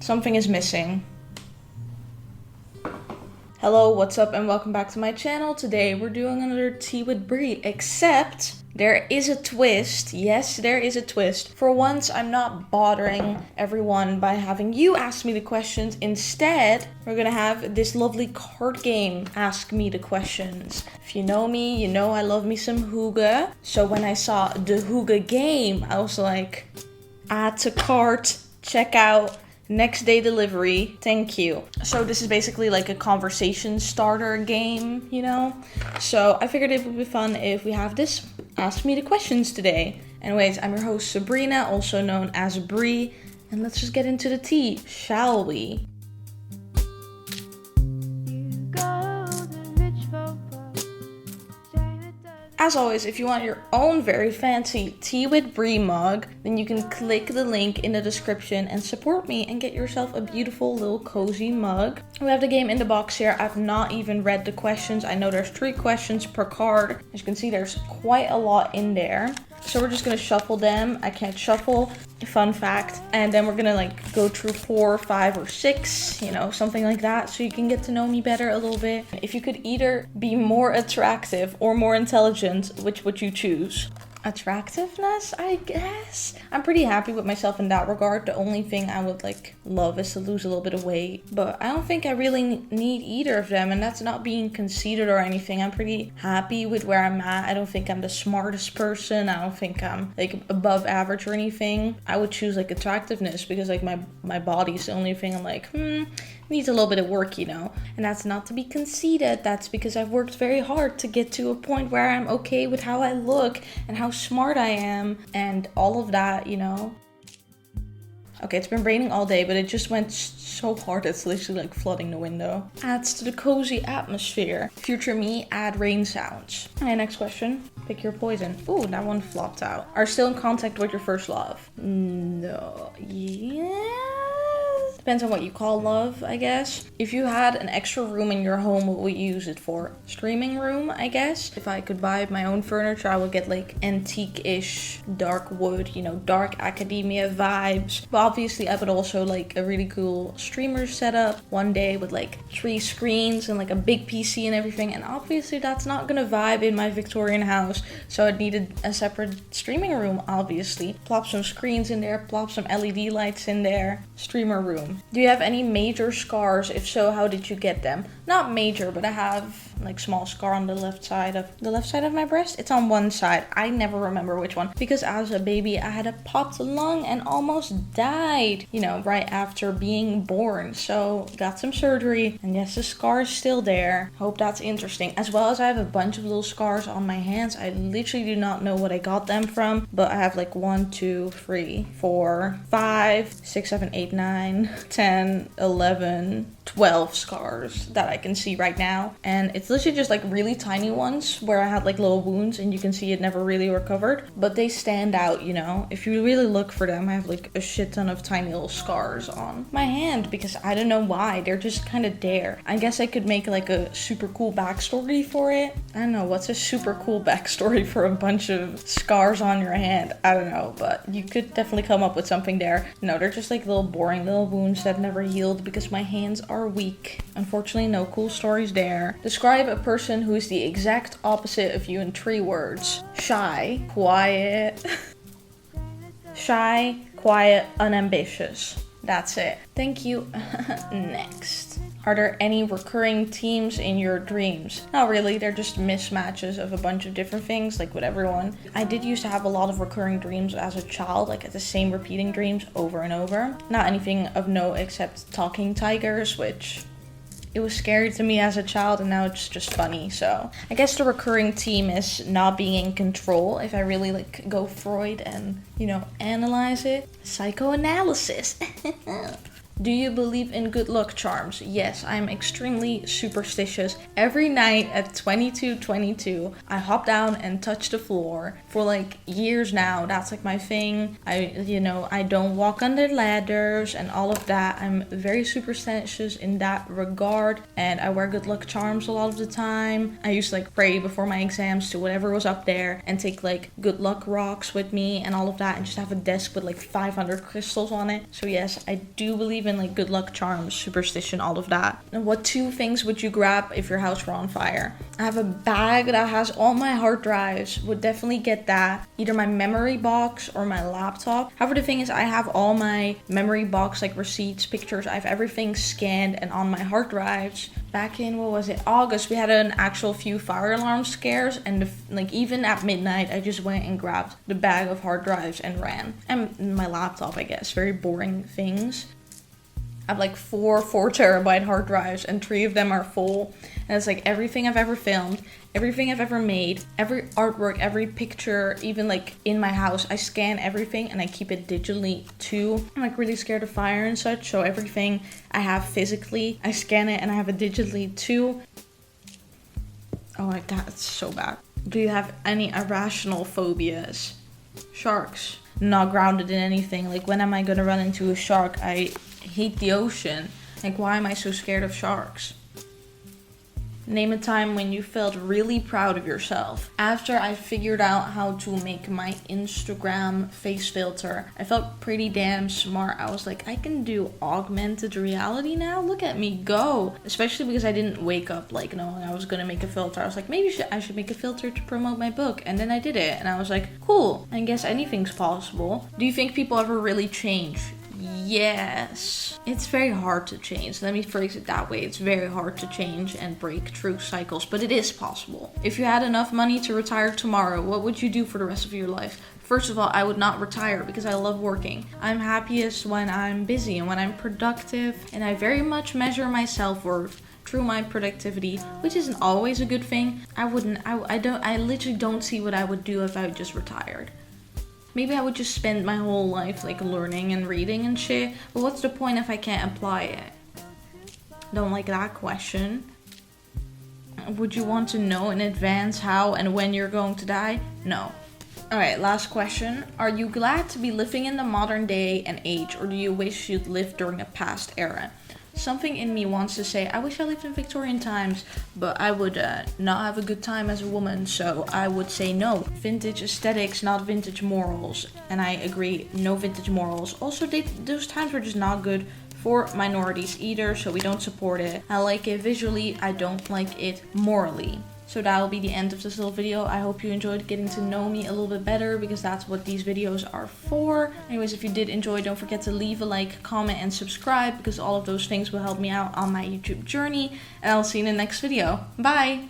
Something is missing. Hello, what's up, and welcome back to my channel. Today we're doing another tea with Brie, except there is a twist. Yes, there is a twist. For once, I'm not bothering everyone by having you ask me the questions. Instead, we're gonna have this lovely card game, Ask Me the Questions. If you know me, you know I love me some hygge. So when I saw the hygge game, I was like, add to cart, check out. Next day delivery, thank you. So this is basically like a conversation starter game, you know? So I figured it would be fun if we have this Ask Me the Questions today. Anyways, I'm your host Sabrina, also known as Brie, and let's just get into the tea, shall we? As always, if you want your own very fancy Tea with Brie mug, then you can click the link in the description and support me and get yourself a beautiful little cozy mug. We have the game in the box here. I've not even read the questions. I know there's 3 questions per card. As you can see, there's quite a lot in there. So we're just gonna shuffle them. I can't shuffle, fun fact. And then we're gonna like go through 4, 5, or 6, you know, something like that. So you can get to know me better a little bit. If you could either be more attractive or more intelligent, which would you choose? Attractiveness, I guess. I'm pretty happy with myself in that regard. The only thing I would like love is to lose a little bit of weight, but I don't think I really need either of them, and that's not being conceited or anything. I'm pretty happy with where I'm at. I don't think I'm the smartest person. I don't think I'm like above average or anything. I would choose like attractiveness because like my body's the only thing I'm like, needs a little bit of work, you know. And that's not to be conceited. That's because I've worked very hard to get to a point where I'm okay with how I look and how smart I am and all of that, you know. Okay, it's been raining all day, but it just went so hard it's literally like flooding the window. Adds to the cozy atmosphere. Future me, add rain sounds. Okay, next question. Pick your poison. Ooh, that one flopped out. Are still in contact with your first love? No. Yeah. Depends on what you call love, I guess. If you had an extra room in your home, what would you use it for? Streaming room, I guess. If I could buy my own furniture, I would get like antique-ish dark wood, you know, dark academia vibes. But obviously I would also like a really cool streamer setup one day with like 3 screens and like a big PC and everything. And obviously that's not gonna vibe in my Victorian house. So I needed a separate streaming room, obviously. Plop some screens in there, plop some LED lights in there. Streamer room. Do you have any major scars? If so, how did you get them? Not major, but I have like small scar on the left side of my breast. It's on one side. I never remember which one because as a baby I had a popped lung and almost died, you know, right after being born. So got some surgery, and yes, the scar is still there. Hope that's interesting. As well as I have a bunch of little scars on my hands. I literally do not know what I got them from, but I have like 1, 2, 3, 4, 5, 6, 7, 8, 9, 10, 11, 12 scars that I can see right now. And it's literally just like really tiny ones where I had like little wounds and you can see it never really recovered, but they stand out, you know. If you really look for them, I have like a shit ton of tiny little scars on my hand because I don't know why, they're just kind of there. I guess I could make like a super cool backstory for it. I don't know, what's a super cool backstory for a bunch of scars on your hand? I don't know, but you could definitely come up with something there. No, they're just like little boring little wounds that never healed because my hands are weak. Unfortunately, no cool stories there. Describe a person who is the exact opposite of you in 3 words. Shy, quiet. Shy, quiet, unambitious. That's it. Thank you. Next. Are there any recurring themes in your dreams? Not really, they're just mismatches of a bunch of different things, like with everyone. I did used to have a lot of recurring dreams as a child, like the same repeating dreams over and over. Not anything of note except talking tigers, which it was scary to me as a child, and now it's just funny. So I guess the recurring theme is not being in control. If I really like go Freud and, you know, analyze it. Psychoanalysis. Do you believe in good luck charms? Yes, I'm extremely superstitious. Every night at 22:22, I hop down and touch the floor for like years now. That's like my thing. I don't walk under ladders and all of that. I'm very superstitious in that regard, and I wear good luck charms a lot of the time. I used to like pray before my exams to whatever was up there and take like good luck rocks with me and all of that, and just have a desk with like 500 crystals on it. So yes, I do believe believe in like good luck charms, superstition, all of that. And what 2 things would you grab if your house were on fire? I have a bag that has all my hard drives. Would definitely get that. Either my memory box or my laptop. However, the thing is, I have all my memory box, like receipts, pictures. I have everything scanned and on my hard drives. Back in, what was it, August, we had an actual few fire alarm scares, and like even at midnight, I just went and grabbed the bag of hard drives and ran. And my laptop, I guess, very boring things. I have like 4 terabyte hard drives, and 3 of them are full. And it's like everything I've ever filmed, everything I've ever made, every artwork, every picture, even like in my house. I scan everything and I keep it digitally too. I'm like really scared of fire and such, so everything I have physically, I scan it and I have it digitally too. Oh my god, it's so bad. Do you have any irrational phobias? Sharks. Not grounded in anything. Like, when am I gonna run into a shark? I hate the ocean. Like, why am I so scared of sharks? Name a time when you felt really proud of yourself. After I figured out how to make my Instagram face filter, I felt pretty damn smart. I was like, I can do augmented reality now? Look at me go. Especially because I didn't wake up like knowing I was gonna make a filter. I was like, maybe I should make a filter to promote my book. And then I did it. And I was like, cool. I guess anything's possible. Do you think people ever really change? Yes. It's very hard to change. Let me phrase it that way. It's very hard to change and break true cycles, but it is possible. If you had enough money to retire tomorrow, what would you do for the rest of your life? First of all, I would not retire because I love working. I'm happiest when I'm busy and when I'm productive, and I very much measure my self-worth through my productivity, which isn't always a good thing. I literally don't see what I would do if I just retired. Maybe I would just spend my whole life like learning and reading and shit. But what's the point if I can't apply it? Don't like that question. Would you want to know in advance how and when you're going to die? No. Alright, last question. Are you glad to be living in the modern day and age, or do you wish you'd lived during a past era? Something in me wants to say, I wish I lived in Victorian times, but I would not have a good time as a woman, so I would say no. Vintage aesthetics, not vintage morals. And I agree, no vintage morals. Also, those times were just not good for minorities either, so we don't support it. I like it visually, I don't like it morally. So that will be the end of this little video. I hope you enjoyed getting to know me a little bit better, because that's what these videos are for. Anyways, if you did enjoy, don't forget to leave a like, comment, and subscribe, because all of those things will help me out on my YouTube journey. And I'll see you in the next video. Bye!